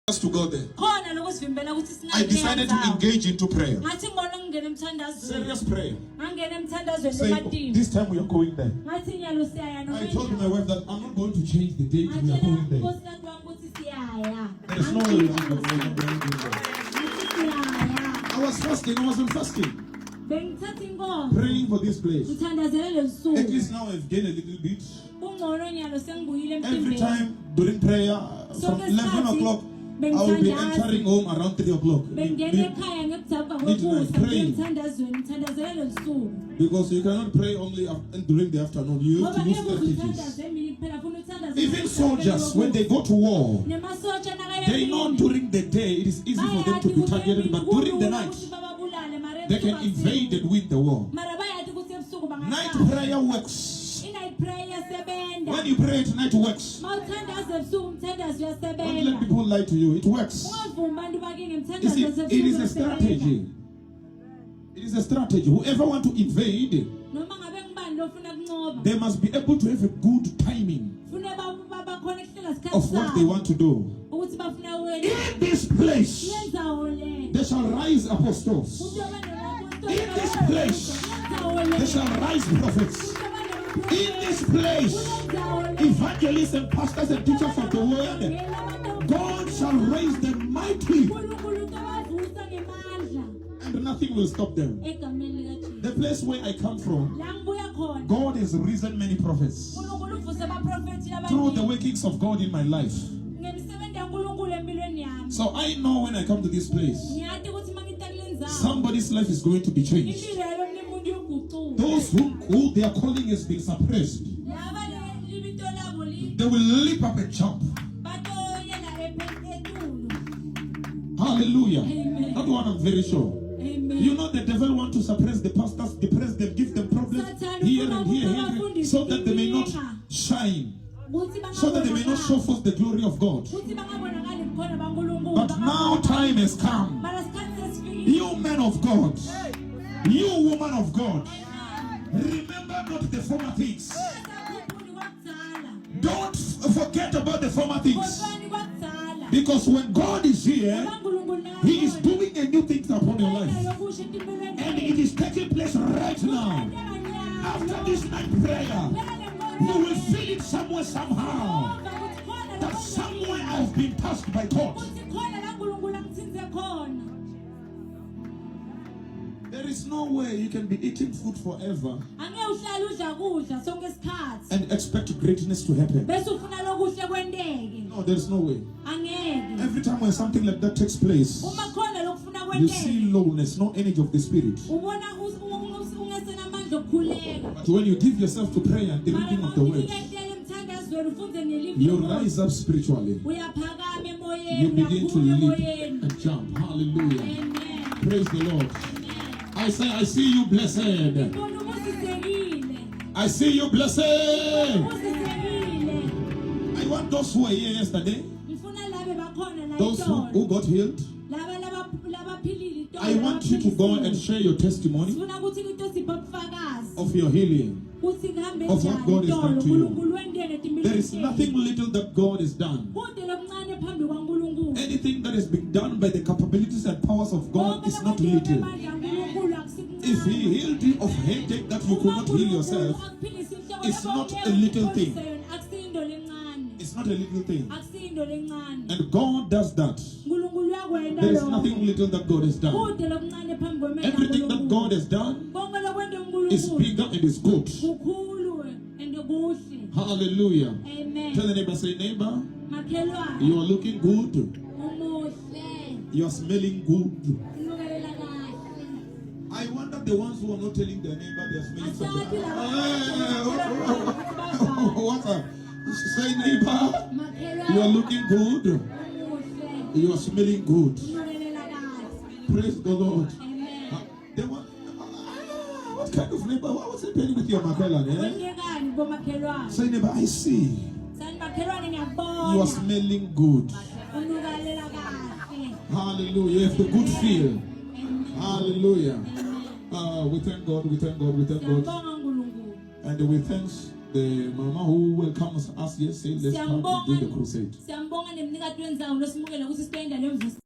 us to go there. I decided to engage into prayer. Serious prayer. Say, this time we are going there. I told my wife that I'm not going to change the date. We are going there. There is no way we are going there. I was fasting. I wasn't fasting. Praying for this place. At least now I've gained a little bit. Every time during prayer from 11 o'clock, I will be entering home around 3 o'clock. Midnight praying. Because you cannot pray only during the afternoon. You have to use strategies. Even soldiers, when they go to war, they know during the day it is easy for them to be targeted, but during the night, they can invade and win the war. Night prayer works. When you pray at night, it works. Don't let people lie to you. It works. You see, it is a strategy. It is a strategy. Whoever wants to invade, they must be able to have a good timing of what they want to do. In this place, they shall rise apostles. In this place, they shall rise prophets. In this place, evangelists and pastors and teachers of the word, God shall raise them mighty, and nothing will stop them. The place where I come from, God has risen many prophets through the workings of God in my life. So I know when I come to this place, somebody's life is going to be changed. Those who their calling has been suppressed, they will leap up and jump. Hallelujah. Amen. That one I'm very sure. Amen. You know the devil want to suppress the pastors, depress them, give them problems here and here, so that they may not shine, so that they may not show forth the glory of God. But now time has come. You men of God, you woman of God, remember not the former things. Don't forget about the former things. Because when God is here, He is doing a new thing upon your life. And it is taking place right now. After this night prayer, you will feel it somewhere, somehow, that somewhere I have been touched by God. There is no way you can be eating food forever and expect greatness to happen. No, there is no way. Every time when something like that takes place, you see lowness, no energy of the spirit. But when you give yourself to prayer and the reading of the word, you rise up spiritually. You begin to leap and jump. Hallelujah. Praise the Lord. I say, I see you blessed. I see you blessed. I want those who were here yesterday, those who got healed. I want you to go and share your testimony of your healing, of what God has done to you. There is nothing little that God has done. Anything that has been done by the capabilities and powers of God is not little. If He healed you of headache that you could not heal yourself, it's not a little thing. It's not a little thing. And God does that. There is nothing little that God has done. Everything that God has done is bigger and is good. Hallelujah. Amen. Tell the neighbor, say, neighbor, you are looking good. You are smelling good. I wonder the ones who are not telling their neighbor they are smelling something. What's up? Say, neighbor, you are looking good. You are smelling good. Praise the Lord. What kind of neighbor? What was happening with your Makela? Say, neighbor, I see. You are smelling good. Hallelujah. You have the good feel. Hallelujah. We thank God. We thank God. We thank God. And we thanks the mama who welcomes us here, say let's come and do the crusade.